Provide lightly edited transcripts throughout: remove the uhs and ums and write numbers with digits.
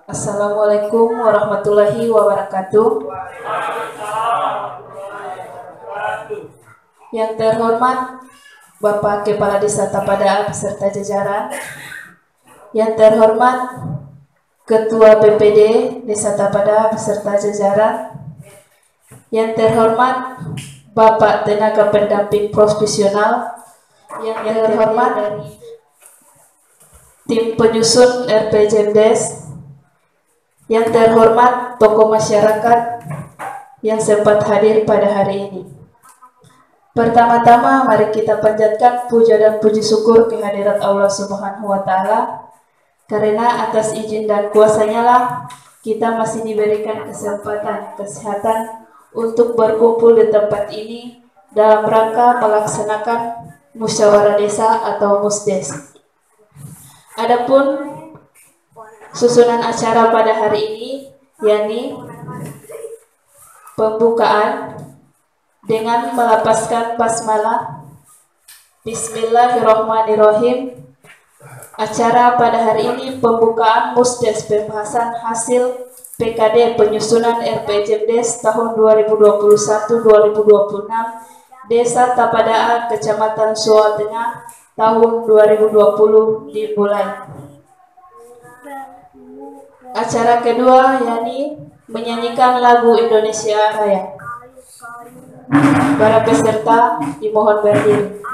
Assalamualaikum warahmatullahi wabarakatuh. Yang terhormat Bapak Kepala Desa Tapada beserta jajaran, yang terhormat Ketua PPD Desa Tapada beserta jajaran, yang terhormat Bapak Tenaga Pendamping Profesional, yang terhormat dari tim penyusun RPJMDes, yang terhormat tokoh masyarakat yang sempat hadir pada hari ini. Pertama-tama mari kita panjatkan puja dan puji syukur kehadirat Allah Subhanahu wa Ta'ala, karena atas izin dan kuasanya lah kita masih diberikan kesehatan untuk berkumpul di tempat ini dalam rangka melaksanakan musyawarah desa atau musdes. Adapun susunan acara pada hari ini yakni pembukaan dengan melapaskan basmalah. Bismillahirrahmanirrahim. Acara pada hari ini pembukaan musdes pembahasan hasil PKD penyusunan RPJMDes tahun 2021-2026 Desa Tapada, Kecamatan Soa Tengah tahun 2020 dimulai. Acara kedua yakni menyanyikan lagu Indonesia Raya. Para peserta dimohon berdiri.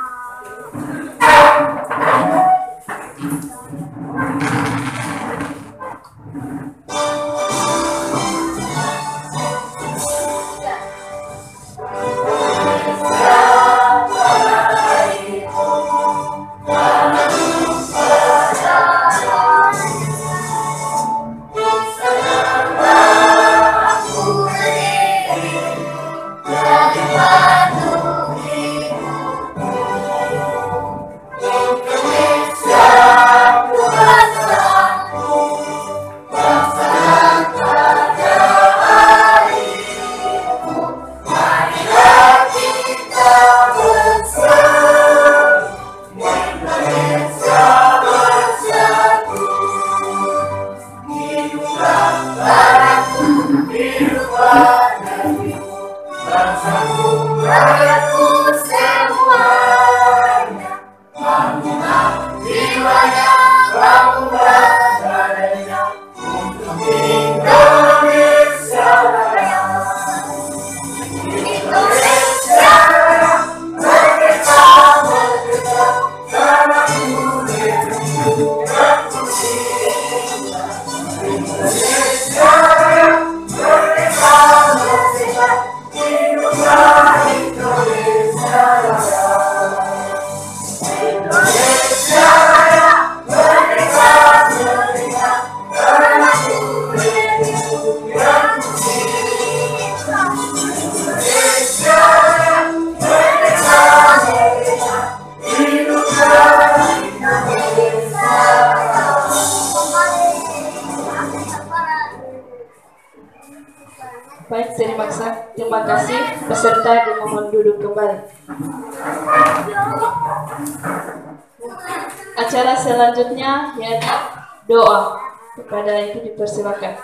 Baik, terima kasih. Peserta dimohon duduk kembali. Acara selanjutnya yaitu doa. Kepada itu dipersilakan.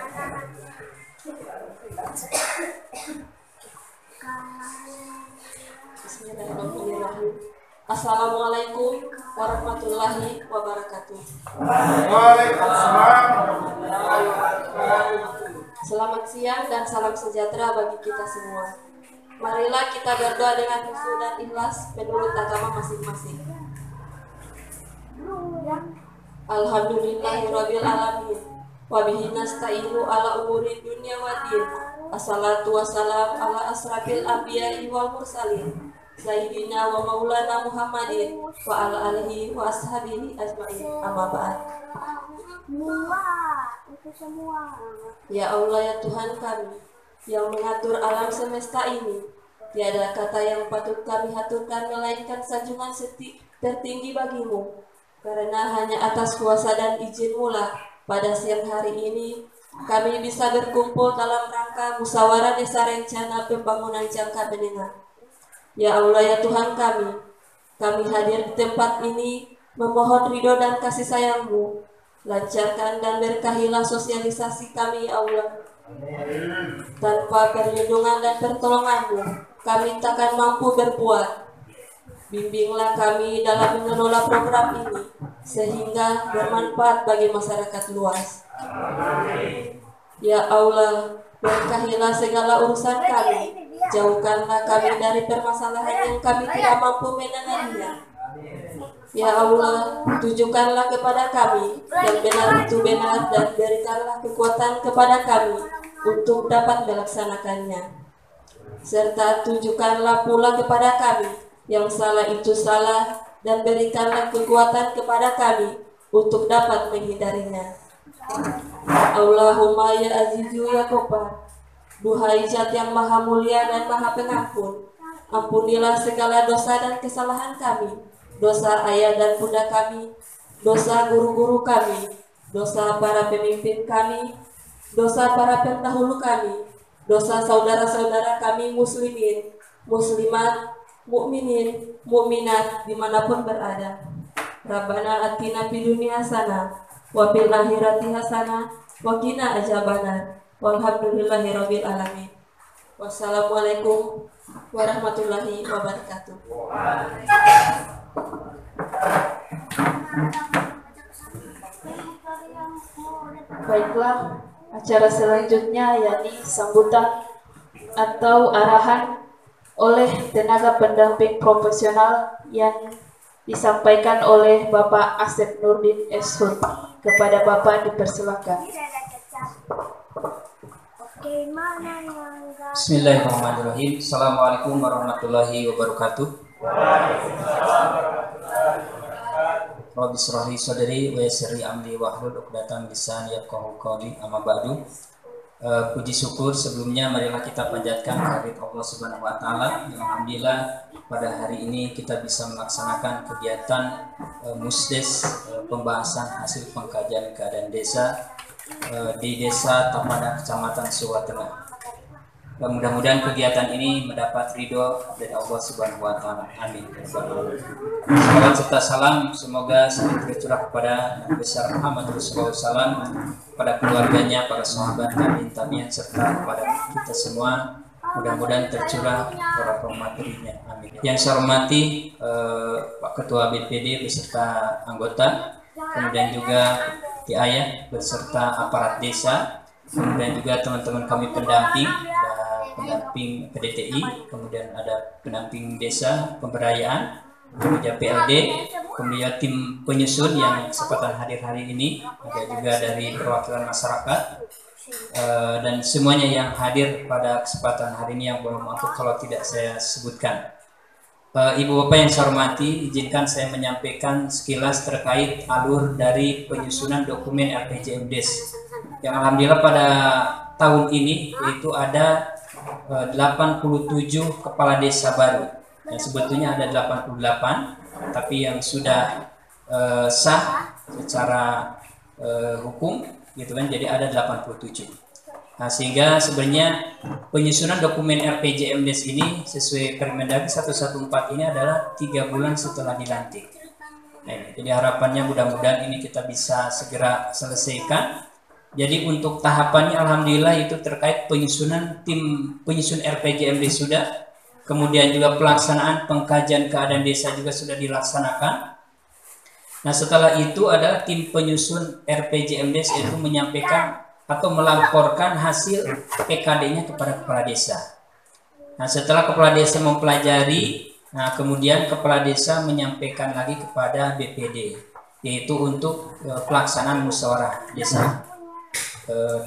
Bismillahirrahmanirrahim. Assalamualaikum warahmatullahi wabarakatuh. Waalaikumsalam warahmatullahi wabarakatuh. Selamat siang dan salam sejahtera bagi kita semua. Marilah kita berdoa dengan khusyuk dan ikhlas menurut agama masing-masing. Alhamdulillahirabbil alamin. Wa bihi nasta'inu ala umuri dunya waddin. Assalatu wassalam ala asrafil anbiya'i wal mursalin. Sayyidina wa maulana Muhammadin wa ala alihi wa ashabihi ajma'in. Amma ba'd. Ya Allah, ya Tuhan kami yang mengatur alam semesta ini, tiada kata yang patut kami haturkan melainkan sanjungan tertinggi bagimu, karena hanya atas kuasa dan izin-Mu lah pada siang hari ini kami bisa berkumpul dalam rangka musyawarah desa rencana pembangunan jangka menengah. Ya Allah, ya Tuhan kami hadir di tempat ini memohon ridho dan kasih sayang-Mu Lancarkan dan berkahilah sosialisasi kami ya Allah. Tanpa perlindungan dan pertolongan-Mu, kami takkan mampu berbuat. Bimbinglah kami dalam mengelola program ini, sehingga bermanfaat bagi masyarakat luas. Ya Allah, berkahilah segala urusan kami. Jauhkanlah kami dari permasalahan yang kami tidak mampu menanganinya. Ya Allah, tunjukkanlah kepada kami yang benar itu benar dan berikanlah kekuatan kepada kami untuk dapat melaksanakannya. Serta tunjukkanlah pula kepada kami yang salah itu salah dan berikanlah kekuatan kepada kami untuk dapat menghindarinya. Allahumma ya azizu ya Ghaffar, duhai Zat yang maha mulia dan maha pengampun, ampunilah segala dosa dan kesalahan kami, dosa ayah dan bunda kami, dosa guru-guru kami, dosa para pemimpin kami, dosa para pendahulu kami, dosa saudara-saudara kami muslimin, muslimat, mukminin, mukminat dimanapun berada. Rabbana atina fid dunya hasanah wa fil akhirati hasanah wa qina adzabannar. Walhamdulillahirabbil alamin. Wassalamualaikum warahmatullahi wabarakatuh. Baiklah, acara selanjutnya yakni sambutan atau arahan oleh tenaga pendamping profesional yang disampaikan oleh Bapak Asep Nurdin Eshun. Kepada Bapak dipersilakan. Bismillahirrahmanirrahim. Assalamualaikum warahmatullahi wabarakatuh. Rabbi shrah li sadri wa yassir li amri wahlul 'uqdatam min lisani yafqahu qawli. Amma ba'du. Puji syukur sebelumnya marilah kita panjatkan kehadirat Allah Subhanahu wa taala. Alhamdulillah pada hari ini kita bisa melaksanakan kegiatan musdes pembahasan hasil pengkajian keadaan desa di Desa Tapada, Kecamatan Suwatengah. Mudah-mudahan kegiatan ini mendapat ridho dari Allah Subhanahu wa taala. Amin. Salawat serta salam semoga selalu tercurah kepada Nabi besar Muhammad Rasulullah SAW, pada keluarganya, para sahabat, tabi'in, serta kepada kita semua. Mudah-mudahan tercurah para materinya. Amin. Yang saya hormati Pak Ketua BPD beserta anggota, kemudian juga Ki Ayah beserta aparat desa, kemudian juga teman-teman kami pendamping, ada pendamping PDTI, kemudian ada pendamping desa pemberdayaan, kemudian PLD, kemudian tim penyusun yang kesempatan hadir hari ini, ada juga dari perwakilan masyarakat, dan semuanya yang hadir pada kesempatan hari ini yang belum mampu kalau tidak saya sebutkan. Ibu Bapak yang saya hormati, izinkan saya menyampaikan sekilas terkait alur dari penyusunan dokumen RPJMDes yang alhamdulillah pada tahun ini yaitu ada 87 kepala desa baru. Yang sebetulnya ada 88, tapi yang sudah sah secara hukum gitu kan, jadi ada 87. Nah, sehingga sebenarnya penyusunan dokumen RPJMDes ini sesuai Permendagri 114 ini adalah 3 bulan setelah dilantik. Nah, jadi harapannya mudah-mudahan ini kita bisa segera selesaikan. Jadi untuk tahapannya alhamdulillah itu terkait penyusunan tim penyusun RPJMDes sudah, kemudian juga pelaksanaan pengkajian keadaan desa juga sudah dilaksanakan. Nah, setelah itu adalah tim penyusun RPJMDes itu menyampaikan atau melaporkan hasil PKD-nya kepada kepala desa. Nah, setelah kepala desa mempelajari, nah kemudian kepala desa menyampaikan lagi kepada BPD, yaitu untuk pelaksanaan musyawarah desa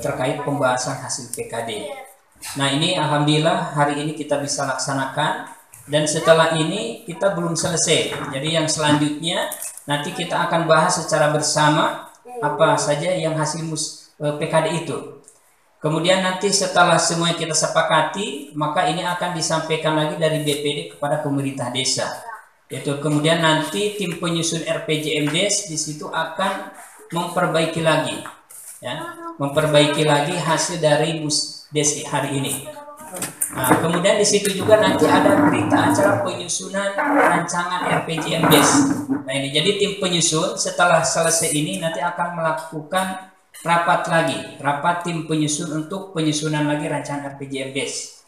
terkait pembahasan hasil PKD. Nah, ini alhamdulillah hari ini kita bisa laksanakan, dan setelah ini kita belum selesai. Jadi yang selanjutnya nanti kita akan bahas secara bersama apa saja yang hasil PKD itu. Kemudian nanti setelah semua kita sepakati, maka ini akan disampaikan lagi dari BPD kepada pemerintah desa. Yaitu kemudian nanti tim penyusun RPJMDes di situ akan memperbaiki lagi, ya, memperbaiki lagi hasil dari musdes hari ini. Nah, kemudian di situ juga nanti ada berita acara penyusunan rancangan RPJMDes. Nah ini jadi tim penyusun setelah selesai ini nanti akan melakukan rapat tim penyusun untuk penyusunan lagi rancangan RPJMDes.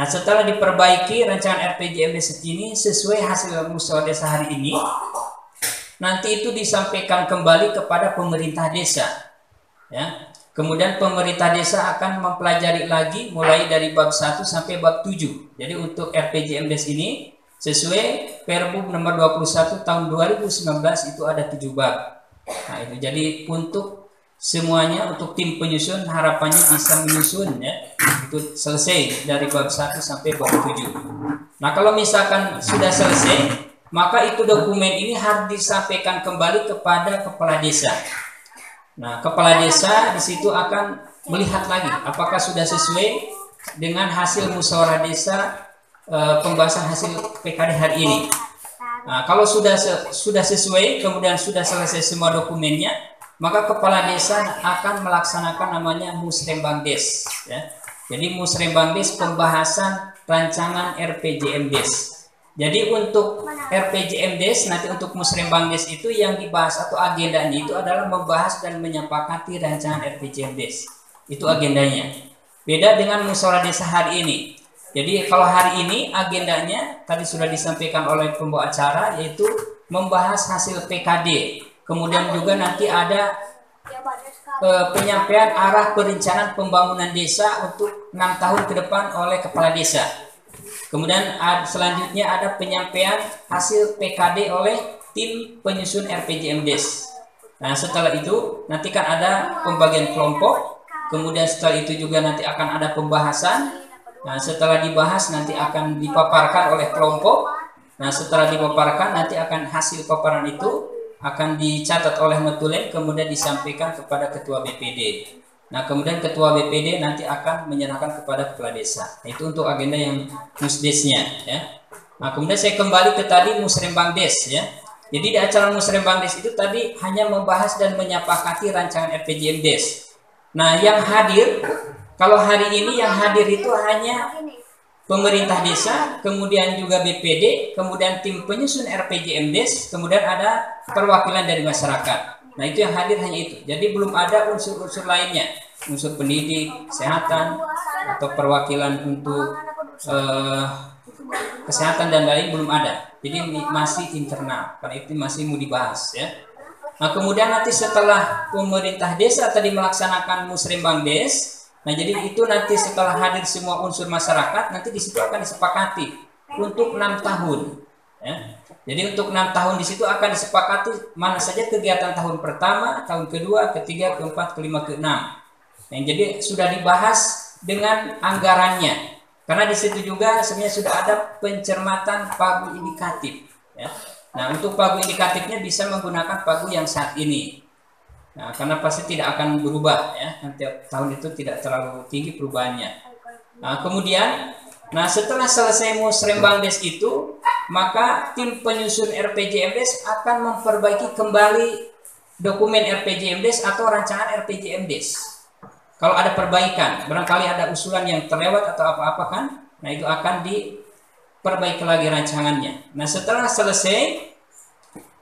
Nah setelah diperbaiki rancangan RPJMDes ini sesuai hasil musyawarah desa hari ini, nanti itu disampaikan kembali kepada pemerintah desa. Ya. Kemudian pemerintah desa akan mempelajari lagi mulai dari bab 1 sampai bab 7. Jadi untuk RPJMDes ini sesuai Perbup nomor 21 tahun 2019 itu ada 7 bab. Nah itu jadi untuk semuanya untuk tim penyusun harapannya bisa menyusun ya. Itu selesai dari bab 1 sampai bab 7. Nah kalau misalkan sudah selesai, maka itu dokumen ini harus disampaikan kembali kepada kepala desa. Nah, kepala desa di situ akan melihat lagi apakah sudah sesuai dengan hasil musyawarah desa pembahasan hasil PKD hari ini. Nah, kalau sudah sesuai, kemudian sudah selesai semua dokumennya, maka kepala desa akan melaksanakan namanya Musrembangdes. Ya. Jadi Musrembangdes pembahasan rancangan RPJMDes. Jadi untuk RPJMDes nanti untuk Musrembangdes itu yang dibahas atau agendanya itu adalah membahas dan menyepakati rancangan RPJMDes. Itu agendanya. Beda dengan musyawarah desa hari ini. Jadi kalau hari ini agendanya tadi sudah disampaikan oleh pembawa acara yaitu membahas hasil PKD. Kemudian juga nanti ada penyampaian arah perencanaan pembangunan desa untuk 6 tahun ke depan oleh kepala desa. Kemudian selanjutnya ada penyampaian hasil PKD oleh tim penyusun RPJMDes. Nah setelah itu nanti kan ada pembagian kelompok. Kemudian setelah itu juga nanti akan ada pembahasan. Nah setelah dibahas nanti akan dipaparkan oleh kelompok. Nah setelah dipaparkan nanti akan hasil paparan itu akan dicatat oleh Metuleng kemudian disampaikan kepada ketua BPD. Nah kemudian ketua BPD nanti akan menyerahkan kepada kepala desa. Itu untuk agenda yang musdesnya ya. Nah kemudian saya kembali ke tadi Musrembangdes ya. Jadi di acara Musrembangdes itu tadi hanya membahas dan menyepakati rancangan RPJMDes. Nah yang hadir, kalau hari ini yang hadir itu hanya pemerintah desa, kemudian juga BPD, kemudian tim penyusun RPJMDes, kemudian ada perwakilan dari masyarakat. Nah itu yang hadir hanya itu. Jadi belum ada unsur-unsur lainnya, unsur pendidik, kesehatan, atau perwakilan untuk kesehatan dan lain belum ada. Jadi masih internal, karena itu masih mau dibahas ya. Nah kemudian nanti setelah pemerintah desa tadi melaksanakan Musrembangdes, nah jadi itu nanti setelah hadir semua unsur masyarakat, nanti di situ akan disepakati untuk 6 tahun. Ya. Jadi untuk 6 tahun di situ akan disepakati mana saja kegiatan tahun pertama, tahun kedua, ketiga, keempat, kelima, keenam. Nah, jadi sudah dibahas dengan anggarannya. Karena di situ juga sebenarnya sudah ada pencermatan pagu indikatif. Ya. Nah untuk pagu indikatifnya bisa menggunakan pagu yang saat ini. Nah karena pasti tidak akan berubah ya. Nanti tahun itu tidak terlalu tinggi perubahannya. Nah kemudian. Nah setelah selesai Musrembangdes itu, maka tim penyusun RPJMDes akan memperbaiki kembali dokumen RPJMDes atau rancangan RPJMDes. Kalau ada perbaikan, barangkali ada usulan yang terlewat atau apa-apa kan, nah itu akan diperbaiki lagi rancangannya. Nah setelah selesai,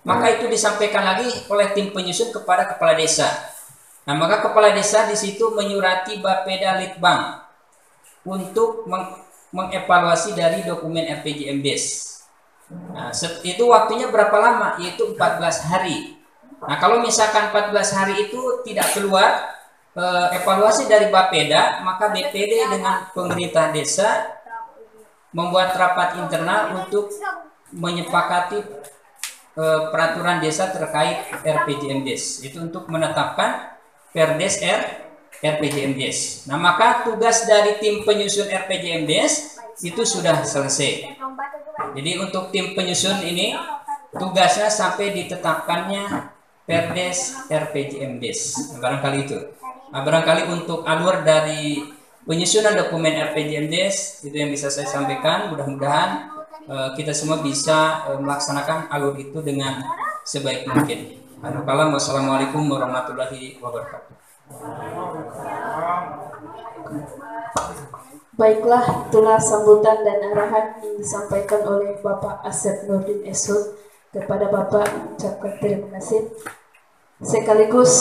maka itu disampaikan lagi oleh tim penyusun kepada kepala desa. Nah maka kepala desa di situ menyurati Bapeda Litbang untuk mengevaluasi dari dokumen RPJMDes. Nah, itu waktunya berapa lama? Yaitu 14 hari. Nah, kalau misalkan 14 hari itu tidak keluar evaluasi dari Bapeda, maka BPD dengan pemerintah desa membuat rapat internal untuk menyepakati peraturan desa terkait RPJMDes. Itu untuk menetapkan Perdes RPJMDes. Nah, maka tugas dari tim penyusun RPJMDes itu sudah selesai. Jadi untuk tim penyusun ini tugasnya sampai ditetapkannya Perdes RPJMDes. Nah, barangkali itu. Nah, barangkali untuk alur dari penyusunan dokumen RPJMDes itu yang bisa saya sampaikan. Mudah-mudahan kita semua bisa melaksanakan alur itu dengan sebaik mungkin. Wassalamualaikum warahmatullahi wabarakatuh. Baiklah, itulah sambutan dan arahan yang disampaikan oleh Bapak Asep Nurdin Esud. Kepada Bapak mengucapkan terima kasih. Sekaligus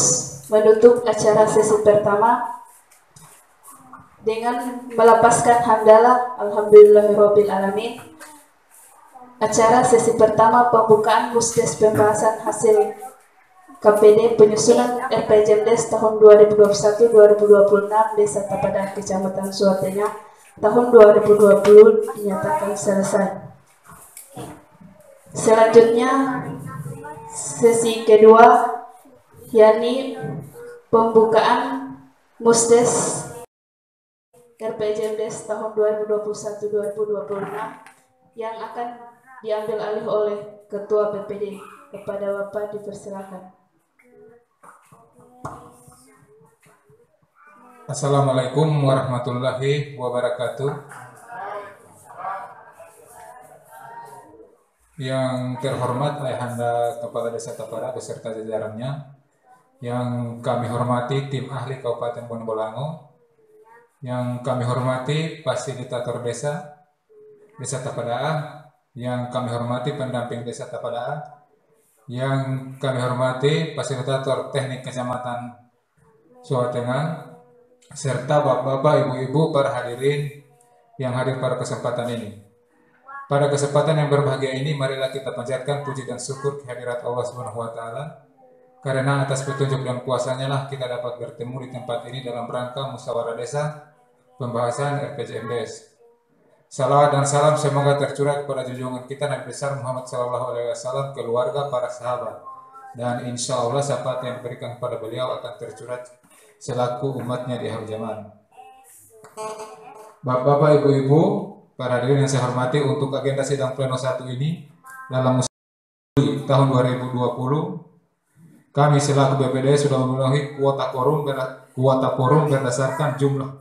menutup acara sesi pertama dengan melepaskan hamdalah alhamdulillahirabbil alamin. Acara sesi pertama pembukaan Musdes pembahasan hasil KPD penyusunan RPJMDes tahun 2021-2026 Desa Tapadang Kecamatan Suatengah tahun 2020 dinyatakan selesai. Selanjutnya sesi kedua yakni pembukaan Musdes RPJMDes tahun 2021-2026 yang akan diambil alih oleh Ketua BPD. Kepada Bapak dipersilakan. Assalamualaikum warahmatullahi wabarakatuh. Yang terhormat Ayahanda Kepala Desa Tapada beserta jajarannya, yang kami hormati tim ahli Kabupaten Bonobolango, yang kami hormati fasilitator desa Tapada, yang kami hormati pendamping Desa Tapada, yang kami hormati fasilitator teknik Kecamatan Suatengah, serta bapak-bapak, ibu-ibu, para hadirin yang hadir pada kesempatan ini. Pada kesempatan yang berbahagia ini, marilah kita panjatkan puji dan syukur kehadirat Allah Subhanahu wa Ta'ala, karena atas petunjuk dan kuasanya lah kita dapat bertemu di tempat ini dalam rangka musyawarah desa pembahasan RPJMDes. Salawat dan salam semoga tercurah kepada junjungan kita Nabi besar Muhammad SAW, keluarga, para sahabat, dan insya Allah syafaat yang diberikan kepada beliau akan tercurah selaku umatnya di akhir zaman. Bapak-bapak, ibu-ibu, para hadirin yang saya hormati, untuk agenda sidang pleno 1 ini dalam musyawarah tahun 2020, kami selaku BPD sudah memenuhi kuota quorum berdasarkan jumlah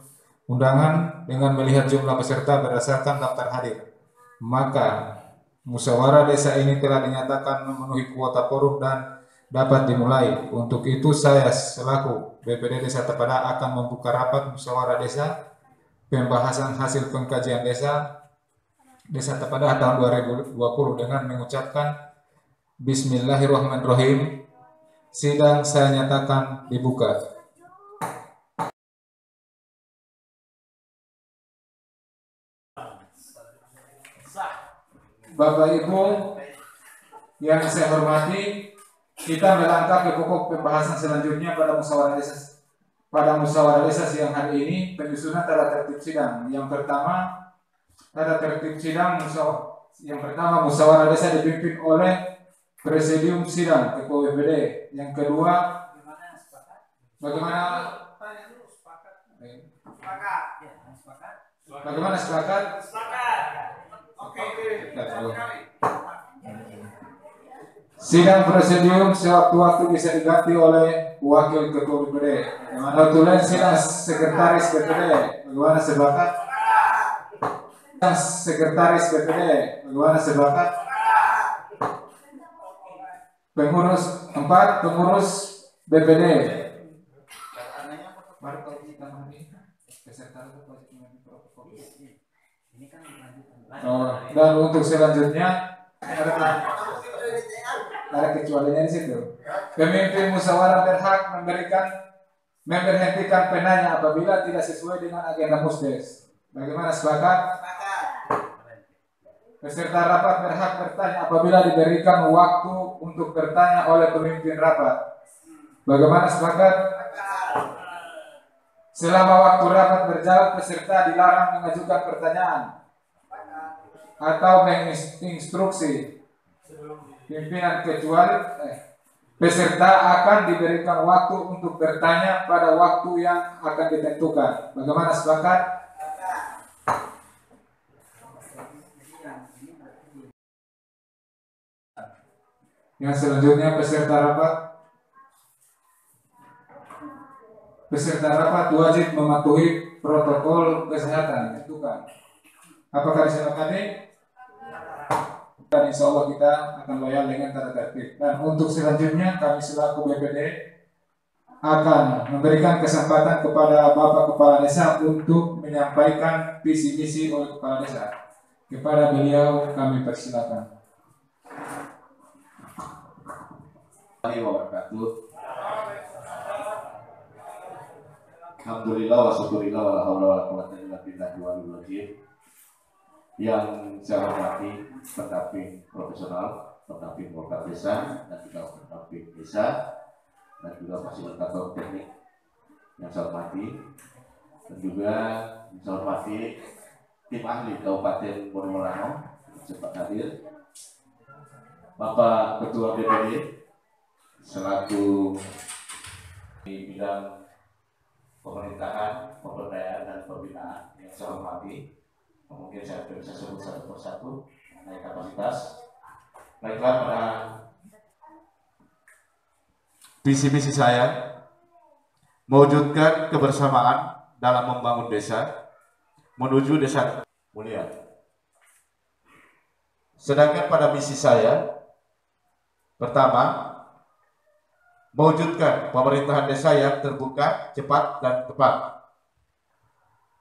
undangan dengan melihat jumlah peserta berdasarkan daftar hadir. Maka musyawarah desa ini telah dinyatakan memenuhi kuota quorum dan dapat dimulai. Untuk itu saya selaku BPD Desa Tapada akan membuka rapat musyawarah desa pembahasan hasil pengkajian Desa Tapada tahun 2020 dengan mengucapkan Bismillahirrahmanirrahim. Sidang saya nyatakan dibuka. Bapak Ibu yang saya hormati, kita melangkah ke pokok pembahasan selanjutnya pada musyawarah desa siang hari ini, penyusunan tata tertib sidang. Yang pertama, tata tertib sidang musyawarah desa dipimpin oleh presidium sidang Ketua BPD. Yang kedua, bagaimana sepakat? Sidang presidium sewaktu-waktu bisa diganti oleh wakil ketua BPD. Notulen sidang sekretaris BPD. Bagaimana sepakat? Sekretaris BPD. Bagaimana sepakat? Pengurus 4, pengurus BPD. Dan untuk selanjutnya ada kecualinya di situ. Pemimpin musyawarah berhak memberhentikan penanya apabila tidak sesuai dengan agenda musdes. Bagaimana sepakat? Peserta rapat berhak bertanya apabila diberikan waktu untuk bertanya oleh pemimpin rapat. Bagaimana sepakat? Selama waktu rapat berjalan, peserta dilarang mengajukan pertanyaan atau menginstruksi pimpinan, kecuali peserta akan diberikan waktu untuk bertanya pada waktu yang akan ditentukan. Bagaimana sepakat? Yang selanjutnya peserta rapat wajib mematuhi protokol kesehatan ditentukan. Apakah disepakati? Dan insya Allah kita akan loyal dengan tata tertib. Dan untuk selanjutnya kami selaku BPD akan memberikan kesempatan kepada Bapak Kepala Desa untuk menyampaikan visi misi oleh Kepala Desa. Kepada beliau kami persilakan. Alhamdulillah wa syukurillah wa la haula wa la quwwata illa billahi wal azim. Yang saya hormati pendamping profesional, pendamping Polkar Desa, dan juga pendamping desa, dan juga fasilitator teknik yang saya hormati, dan juga yang saya hormati tim ahli Kabupaten Bonobolango cepat hadir, Bapak Ketua DPD selaku di bidang pemerintahan, pemberdayaan dan pembinaan yang saya hormati. Mungkin saya bisa sebut satu persatu naik kapasitas. Baiklah, pada visi misi saya mewujudkan kebersamaan dalam membangun desa menuju desa mulia. Sedangkan pada misi saya pertama, mewujudkan pemerintahan desa yang terbuka, cepat dan tepat,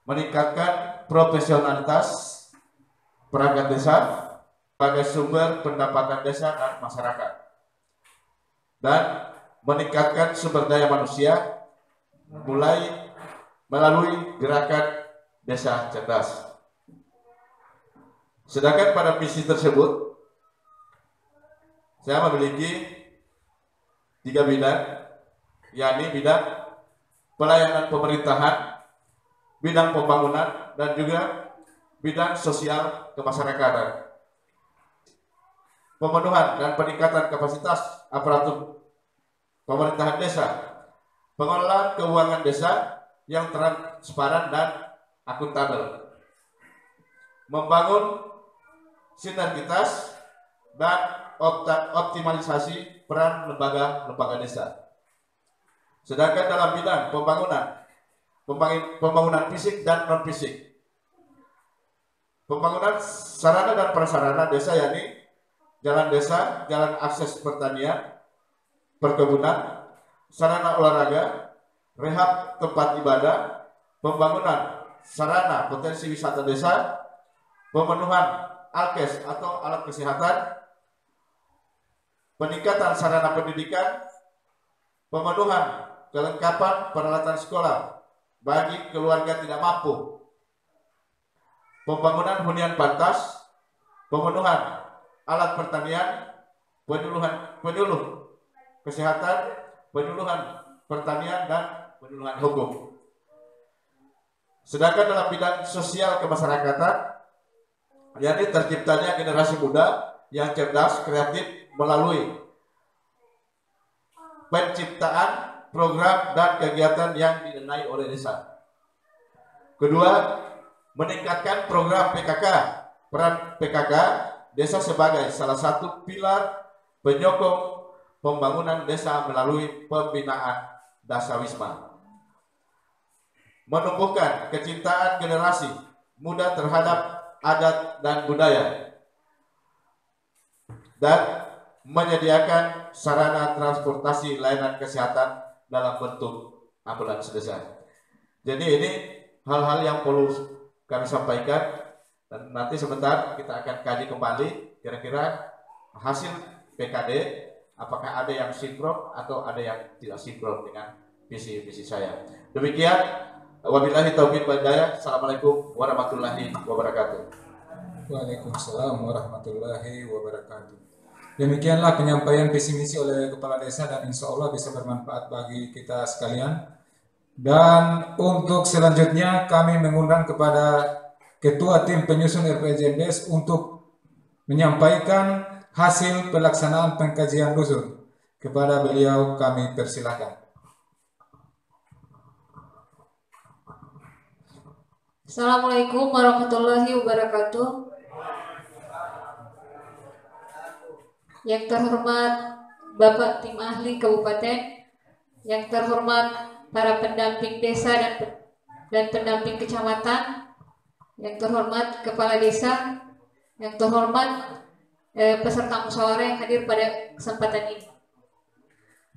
meningkatkan profesionalitas perangkat desa sebagai sumber pendapatan desa dan masyarakat, dan meningkatkan sumber daya manusia mulai melalui gerakan desa cerdas. Sedangkan pada misi tersebut saya memiliki 3 bidang, yakni bidang pelayanan pemerintahan, bidang pembangunan, dan juga bidang sosial kemasyarakatan. Pemenuhan dan peningkatan kapasitas aparatur pemerintahan desa, pengelolaan keuangan desa yang transparan dan akuntabel, membangun sinergitas dan optimalisasi peran lembaga-lembaga desa. Sedangkan dalam bidang pembangunan fisik dan non fisik, pembangunan sarana dan prasarana desa, yakni jalan desa, jalan akses pertanian, perkebunan, sarana olahraga, rehab tempat ibadah, pembangunan sarana potensi wisata desa, pemenuhan alkes atau alat kesehatan, peningkatan sarana pendidikan, pemenuhan kelengkapan peralatan sekolah bagi keluarga tidak mampu, pembangunan hunian pantas, pemenuhan alat pertanian, penyuluh kesehatan, penyuluhan pertanian, dan penyuluhan hukum. Sedangkan dalam bidang sosial kemasyarakatan, yakni terciptanya generasi muda yang cerdas, kreatif melalui penciptaan program dan kegiatan yang didanai oleh desa. Kedua, meningkatkan program PKK. Peran PKK desa sebagai salah satu pilar penyokong pembangunan desa melalui pembinaan dasawisma. Menumbuhkan kecintaan generasi muda terhadap adat dan budaya, dan menyediakan sarana transportasi layanan kesehatan dalam bentuk ambulans desa. Jadi ini hal-hal yang perlu kami sampaikan, dan nanti sebentar kita akan kaji kembali kira-kira hasil PKD apakah ada yang sinkron atau ada yang tidak sinkron dengan visi saya. Demikian, wabillahi taufiq wal hidayah. Assalamualaikum warahmatullahi wabarakatuh. Waalaikumsalam warahmatullahi wabarakatuh. Demikianlah penyampaian visi misi oleh Kepala Desa, dan insya Allah bisa bermanfaat bagi kita sekalian. Dan untuk selanjutnya kami mengundang kepada Ketua Tim Penyusun RPJMDes untuk menyampaikan hasil pelaksanaan pengkajian dusun. Kepada beliau kami persilakan. Assalamualaikum warahmatullahi wabarakatuh. Yang terhormat Bapak Tim Ahli Kabupaten, yang terhormat para pendamping desa dan pendamping kecamatan, yang terhormat Kepala Desa, yang terhormat peserta musyawarah yang hadir pada kesempatan ini.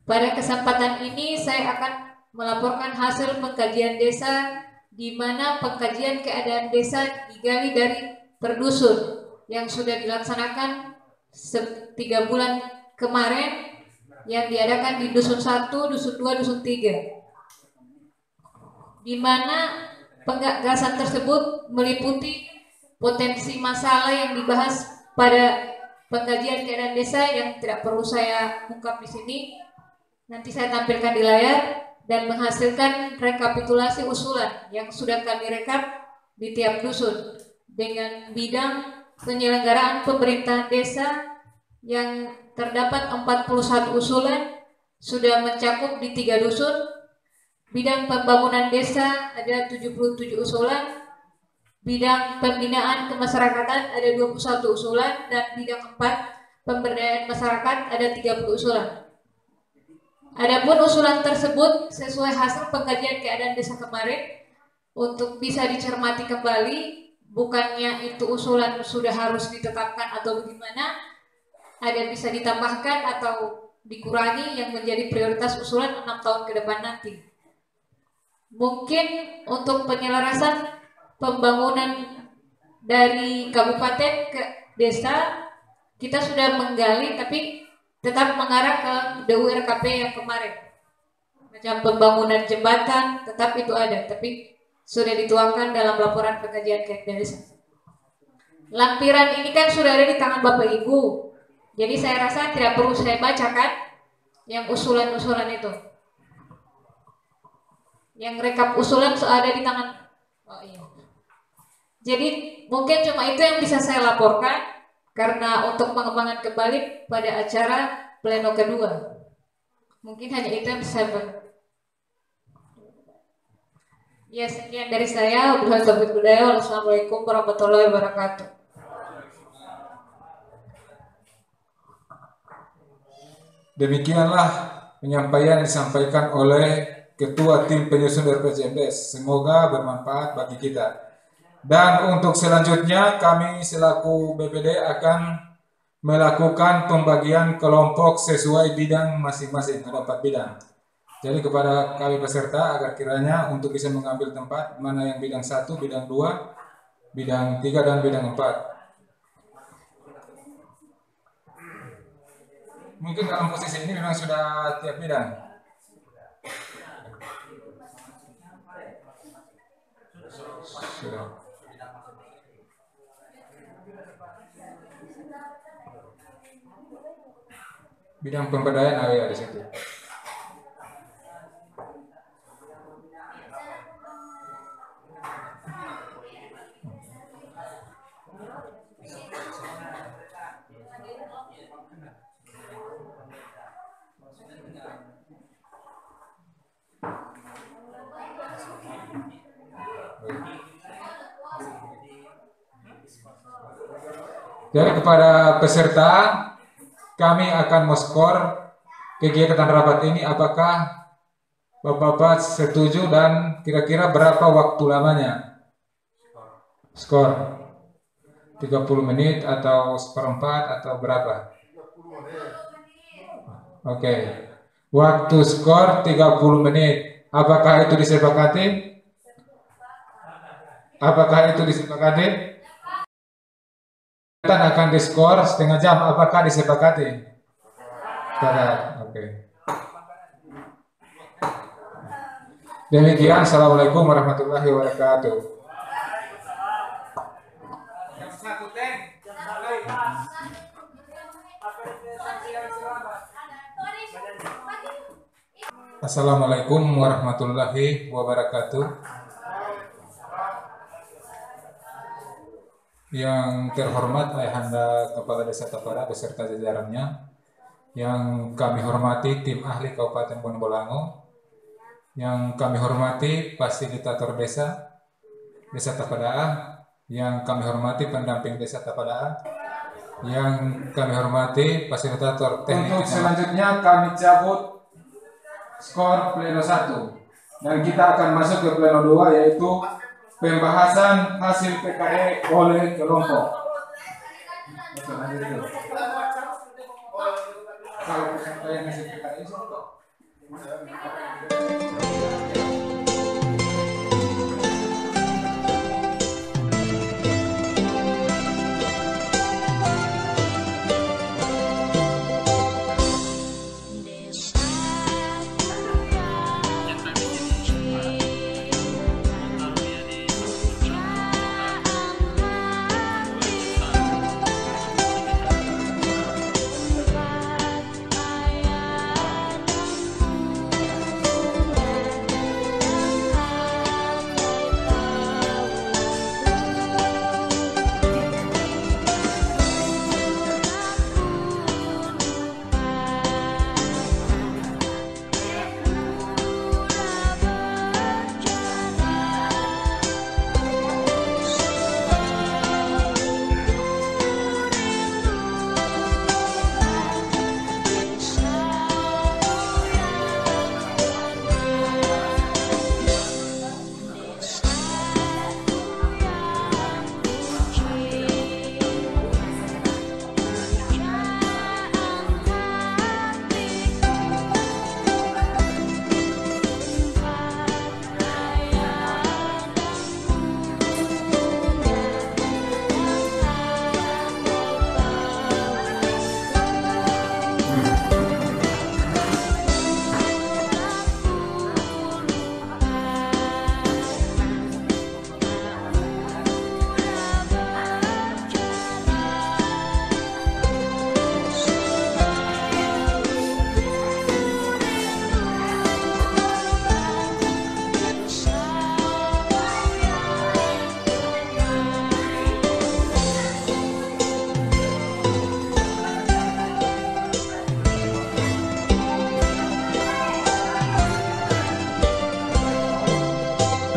Pada kesempatan ini saya akan melaporkan hasil pengkajian desa, di mana pengkajian keadaan desa digali dari per dusun yang sudah dilaksanakan 3 bulan kemarin, yang diadakan di dusun 1, dusun 2, dusun 3, di mana penggagasan tersebut meliputi potensi masalah yang dibahas pada pengkajian keadaan desa yang tidak perlu saya ungkap di sini. Nanti saya tampilkan di layar dan menghasilkan rekapitulasi usulan yang sudah kami rekap di tiap dusun dengan bidang penyelenggaraan pemerintahan desa yang terdapat 41 usulan sudah mencakup di 3 dusun. Bidang pembangunan desa ada 77 usulan, bidang pembinaan kemasyarakatan ada 21 usulan, dan bidang 4 pemberdayaan masyarakat ada 30 usulan. Adapun usulan tersebut sesuai hasil pengkajian keadaan desa kemarin untuk bisa dicermati kembali, bukannya itu usulan sudah harus ditetapkan atau bagaimana, ada bisa ditambahkan atau dikurangi yang menjadi prioritas usulan 6 tahun ke depan nanti. Mungkin untuk penyelarasan pembangunan dari kabupaten ke desa kita sudah menggali, tapi tetap mengarah ke DURKP yang kemarin. Macam pembangunan jembatan tetap itu ada, tapi sudah dituangkan dalam laporan pengkajian keadaan desa. Lampiran ini kan sudah ada di tangan Bapak Ibu, jadi saya rasa tidak perlu saya bacakan yang usulan-usulan itu. Yang rekap usulan sudah ada di tangan. Oh iya. Jadi mungkin cuma itu yang bisa saya laporkan, karena untuk pengembangan kembali pada acara pleno kedua. Mungkin hanya itu yang bisa ya, sekian dari saya. Wassalamualaikum warahmatullahi wabarakatuh. Demikianlah penyampaian yang disampaikan oleh Ketua Tim Penyusun RPJMDes. Semoga bermanfaat bagi kita. Dan untuk selanjutnya kami selaku BPD akan melakukan pembagian kelompok sesuai bidang masing-masing. Ada 4 bidang. Jadi kepada kami peserta agar kiranya untuk bisa mengambil tempat mana yang bidang 1, bidang 2, bidang 3, dan bidang 4. Mungkin dalam posisi ini memang sudah tiap bidang. Sudah. Bidang pemberdayaan ada di situ. Jadi kepada peserta kami akan men-skor kegiatan rapat ini, apakah Bapak-Bapak setuju dan kira-kira berapa waktu lamanya? Skor 30 menit atau seperempat atau berapa? Oke. Waktu skor 30 menit. Apakah itu disepakati? Apakah itu disepakati? Kita akan diskor setengah jam. Apakah disepakati? Oke. Demikian. Assalamualaikum warahmatullahi wabarakatuh. Assalamualaikum warahmatullahi wabarakatuh. Yang terhormat Ayahanda Kepala Desa Tapara beserta jajarannya, yang kami hormati tim ahli Kabupaten Bonobolango, yang kami hormati fasilitator desa Tapada, yang kami hormati pendamping desa Tapada, yang kami hormati fasilitator teknik. Untuk selanjutnya kami cabut skor pleno 1 dan kita akan masuk ke pleno 2, yaitu pembahasan hasil PKE oleh kelompok. Kalau peserta yang hasil PKE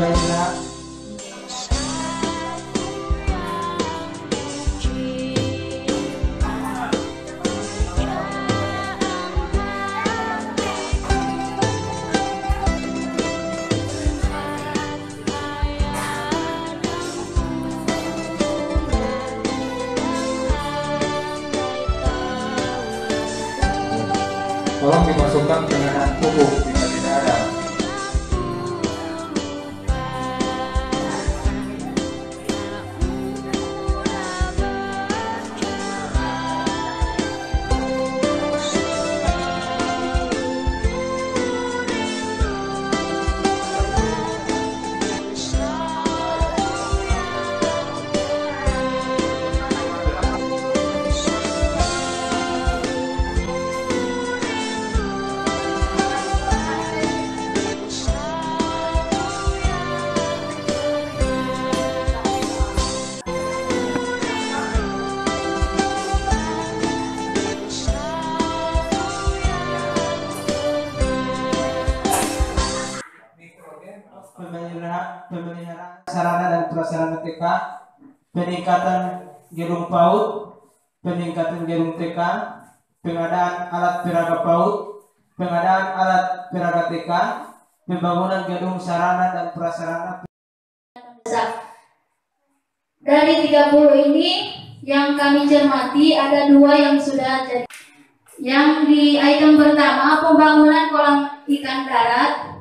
Pemilihan Tolong dimasukkan pengenaan pupuk jika tidak ada. pemeliharaan sarana dan prasarana TK, peningkatan gedung PAUD, peningkatan gedung TK, pengadaan alat peraga PAUD, pengadaan alat peraga TK, pembangunan gedung sarana dan prasarana. Dari 30 ini yang kami cermati ada 2 yang sudah jadi. Yang di item pertama pembangunan kolam ikan darat,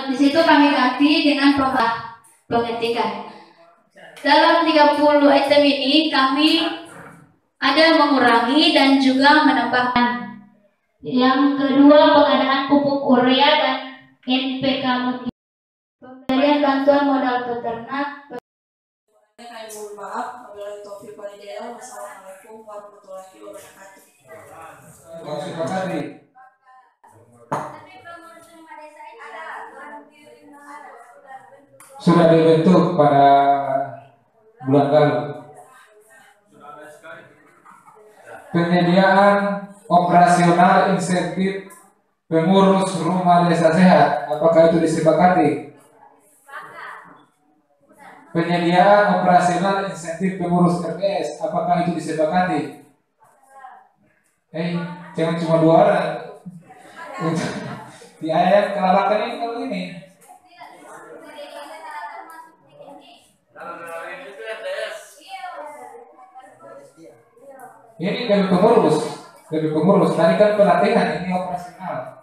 di situ kami ganti dengan pengetikan. Dalam 30 item ini kami ada mengurangi dan juga menambahkan. Yang kedua pengadaan pupuk urea dan NPK muti. Pemberian bantuan modal peternak. Kami mohon maaf. Wabillahi taufiq wal hidayah. Wassalamualaikum warahmatullahi wabarakatuh. Sudah dibentuk pada bulan lalu. Penyediaan operasional insentif pengurus rumah desa sehat, apakah itu disepakati? Penyediaan operasional insentif pengurus RPS, apakah itu disepakati? Jangan cuma 2 orang. Di ayat kelalakan ini kalau ini. Ini dari pengurus. Tadi kan pelatihan, ini operasional.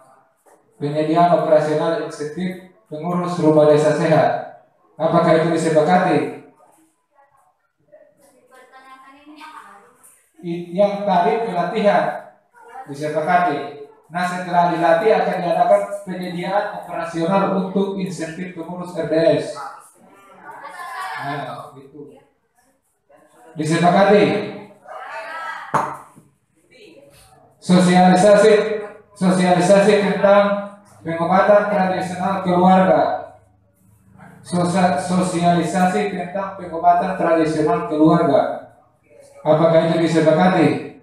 Penyediaan operasional insentif pengurus rumah desa sehat. Apakah itu disepakati? Yang tadi pelatihan disepakati. Nah, setelah dilatih akan diadakan penyediaan operasional untuk insentif pengurus RDS. Nah, itu disepakati. Sosialisasi tentang pengobatan tradisional keluarga. Sosialisasi tentang pengobatan tradisional keluarga. Apakah itu disepakati?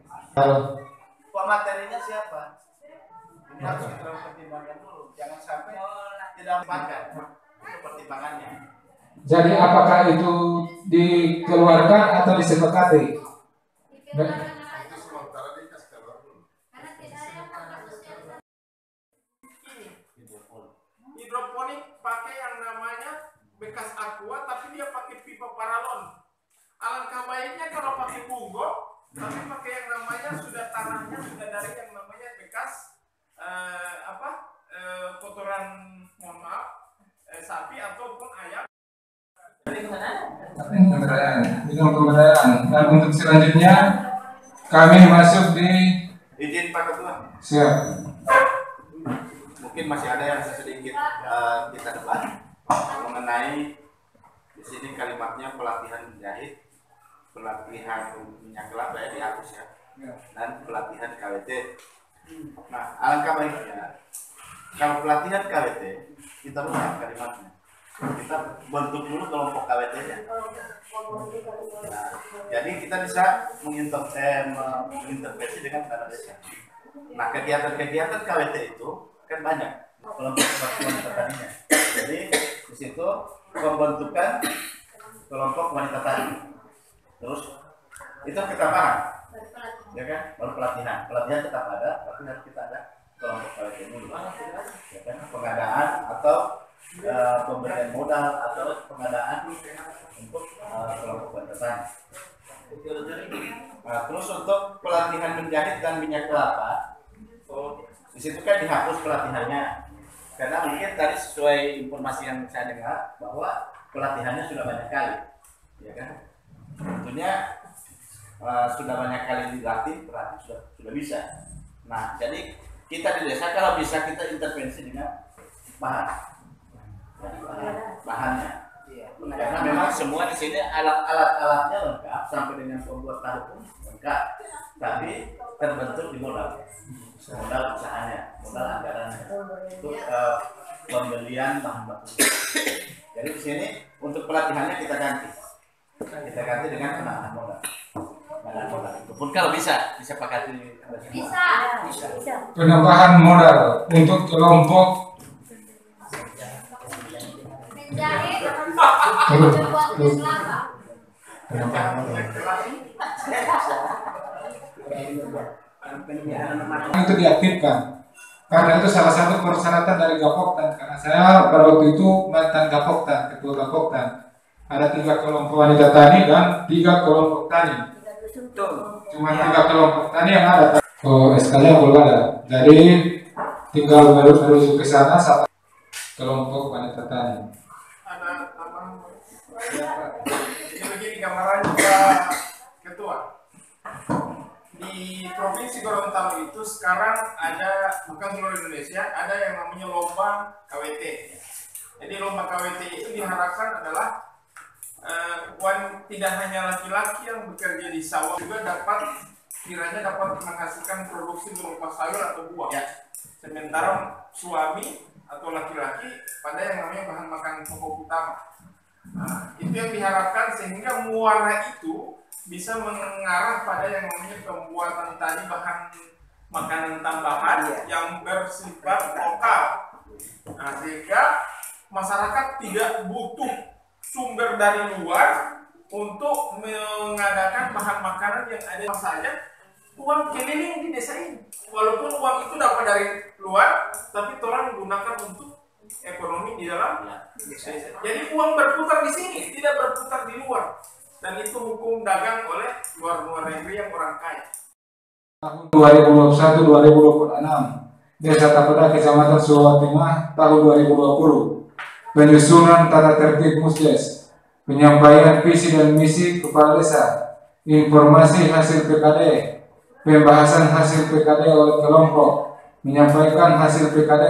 Materinya siapa? Ini harus kita pertimbangkan dulu. Jangan sampai tidak dipakai. Itu pertimbangannya. Jadi apakah itu dikeluarkan atau disepakati? Hidroponik pakai yang namanya bekas aqua, tapi dia pakai pipa paralon. Alangkah baiknya kalau pakai bungo, tapi pakai yang namanya sudah tanahnya sudah dari yang namanya bekas kotoran, mohon maaf, sapi ataupun ayam. Dan untuk selanjutnya kami masuk di Izin Pak Ketua. siap. Mungkin masih ada yang sedikit kita debat mengenai di sini kalimatnya pelatihan menjahit, pelatihan minyak kelapa ya dihapus ya, dan pelatihan KWT. Nah, alangkah baiknya kalau pelatihan KWT kita rubah kalimatnya. Kita bentuk dulu kelompok KWT-nya. Nah, jadi kita bisa mengintervensi dengan dana desa. Nah, kegiatan-kegiatan KWT itu kan banyak kelompok kesatuan petaninya. Jadi di situ pembentukan kelompok wanita tani. Terus itu kita paham, ya kan? Baru pelatihan tetap ada, tapi harus kita ada kelompok pelatihan dulu, ya kan? Pengadaan atau pemberian modal atau pengadaan untuk kelompok wanita tani. Terus untuk pelatihan menjahit dan minyak kelapa, di situ kan dihapus pelatihannya, karena mungkin tadi sesuai informasi yang saya dengar bahwa pelatihannya sudah banyak kali, ya kan? Tentunya sudah banyak kali dilatih, berarti sudah bisa. Nah, jadi kita di desa kalau bisa kita intervensi dengan bahannya. Karena memang semua di sini alatnya lengkap sampai dengan pembuat tahu pun lengkap, tapi terbentuk di modal usahanya, modal anggarannya untuk pembelian bahan baku. Jadi di sini untuk pelatihannya kita ganti dengan penambahan modal. Itu pun kalau bisa pakai bisa. Penambahan modal untuk kelompok itu diaktifkan, karena itu salah satu persyaratan dari Gapoktan. Karena saya pada waktu itu mantan Gapoktan, ketua Gapoktan, ada 3 kelompok wanita tani dan 3 kelompok tani. Cuma 3 kelompok tani yang ada. SK-nya belum ada, jadi tinggal menuju ke sana satu kelompok wanita tani. Jadi begini gambarannya Pak Ketua. Di Provinsi Gorontalo itu sekarang ada, bukan seluruh Indonesia, ada yang namanya lomba KWT. Jadi lomba KWT itu diharapkan adalah tidak hanya laki-laki yang bekerja di sawah juga kiranya dapat menghasilkan produksi berupa sayur atau buah. Sementara suami atau laki-laki pada yang namanya bahan makanan pokok utama. Nah, itu yang diharapkan sehingga muara itu bisa mengarah pada yang namanya pembuatan tadi bahan makanan tambahan yang bersifat lokal. Nah, sehingga masyarakat tidak butuh sumber dari luar untuk mengadakan bahan makanan yang ada saja. Uang keliling di desa ini, walaupun uang itu dapat dari luar, tapi orang menggunakan untuk ekonomi di dalam desa. Jadi uang berputar di sini, tidak berputar di luar. Dan itu hukum dagang oleh luar negeri yang orang kaya. Tahun 2021-2026, Desa Tapeda, Kecamatan Suwa Tengah, tahun 2020. Penyusunan tata tertib Musdes, penyampaian visi dan misi kepala desa, informasi hasil PKD, pembahasan hasil PKD oleh kelompok, menyampaikan hasil PKD,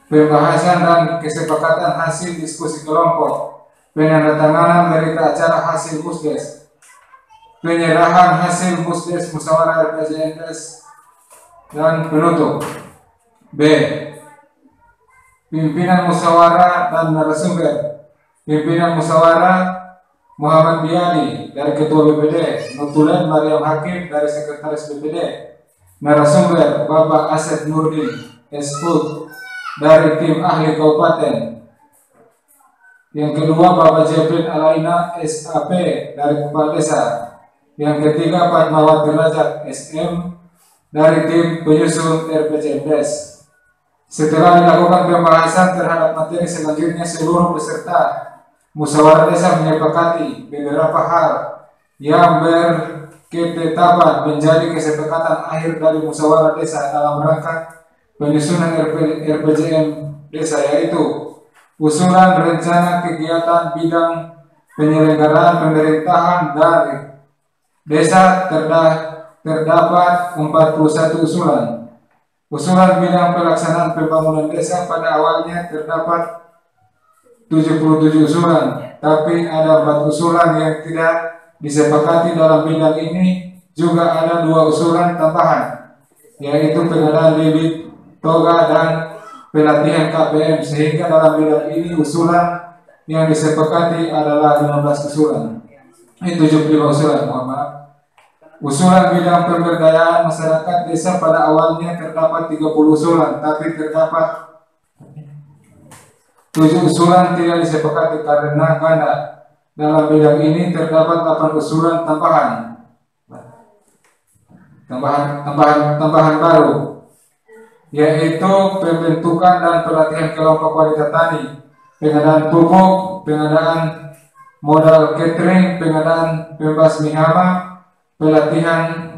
pembahasan dan kesepakatan hasil diskusi kelompok, penandatanganan berita acara hasil Musdes, penyerahan hasil Musdes musyawarah RPJMDes, dan penutup. B. Pimpinan musyawarah dan narasumber. Pimpinan musyawarah Muhammad Biadi dari Ketua BPD, Nutulen Mariam Hakim dari Sekretaris BPD. Narasumber Bapak Asep Nurdin Eskud dari tim ahli kabupaten. Yang kedua Bapak Jeprin Alaina SAP dari Kepala Desa. Yang ketiga Fatmawati Rajak SM dari tim penyusun RPJMDes. Setelah dilakukan pembahasan terhadap materi selanjutnya, seluruh peserta musyawarah desa menyepakati beberapa hal yang berketetapan menjadi kesepakatan akhir dari musyawarah desa dalam rangka penyusunan RPJM desa, yaitu usulan rencana kegiatan bidang penyelenggaraan pemerintahan dari desa terdapat 41 usulan. Usulan bidang pelaksanaan pembangunan desa pada awalnya terdapat 77 usulan, tapi ada 4 usulan yang tidak disepakati dalam bidang ini. Juga ada 2 usulan tambahan, yaitu pengadaan bibit toga dan pelatihan KPM, sehingga dalam bidang ini usulan yang disepakati adalah 15 usulan. Ini 75 usulan, mohon maaf. Usulan bidang pemberdayaan masyarakat desa pada awalnya terdapat 30 usulan, tapi terdapat 7 usulan tidak disepakati karena ganda. Dalam bidang ini terdapat 8 usulan tambahan baru, yaitu pembentukan dan pelatihan kelompok wanita tani, pengadaan pupuk, pengadaan modal catering, pengadaan pembasmi hama, pelatihan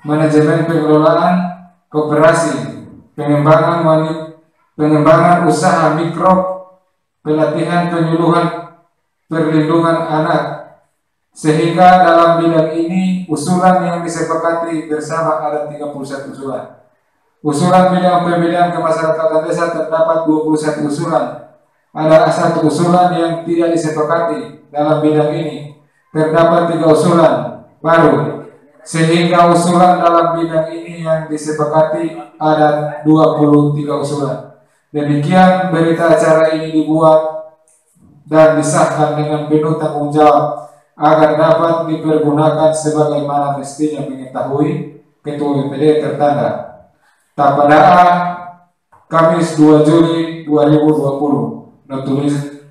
manajemen pengelolaan koperasi, pengembangan usaha mikro, pelatihan penyuluhan perlindungan anak. Sehingga dalam bidang ini usulan yang disepakati bersama ada 31 usulan. Usulan bidang pemberdayaan kemasyarakatan desa terdapat 21 usulan. Ada 1 usulan yang tidak disepakati dalam bidang ini. Terdapat 3 usulan baru, sehingga usulan dalam bidang ini yang disepakati ada 23 usulan. Demikian berita acara ini dibuat dan disahkan dengan penuh tanggung jawab agar dapat dipergunakan sebagaimana mestinya mengetahui Ketua BPD tertanda Tapanda'a Kamis 2 Juli 2020. Notulis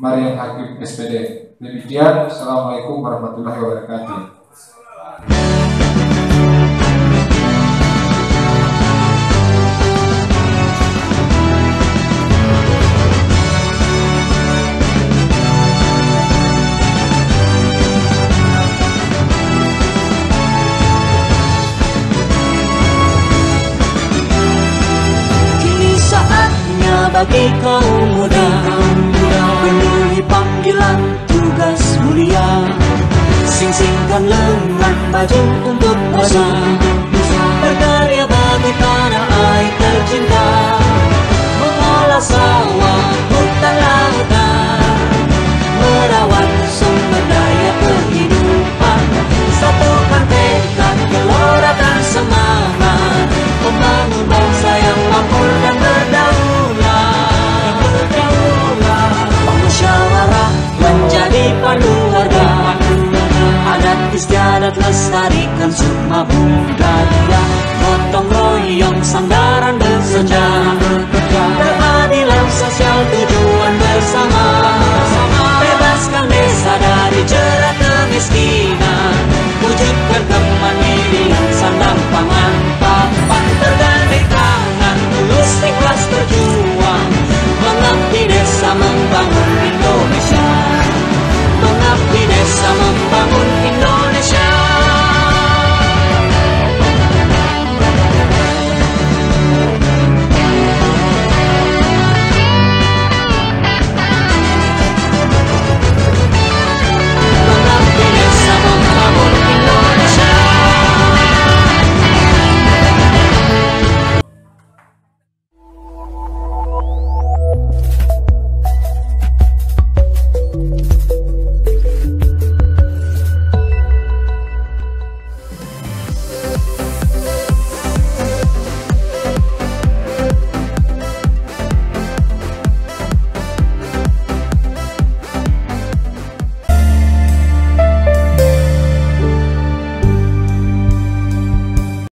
Mariam Hakim SPD. Demikian, Assalamualaikum warahmatullahi wabarakatuh. Kini saatnya bagi kaum muda penuhi panggilan tugas mulia, sing-singkan lengan baju untuk bangsa, berkarya bagi tanah air tercinta, mengolah sawah, hutan, lautan, merawat sumber daya kehidupan, satukan tekad, gelorakan semangat, membangun bangsa yang makmur dan berdaulat. Musyawarah menjadi pandu warga, adat istiadat lestarikan sukma.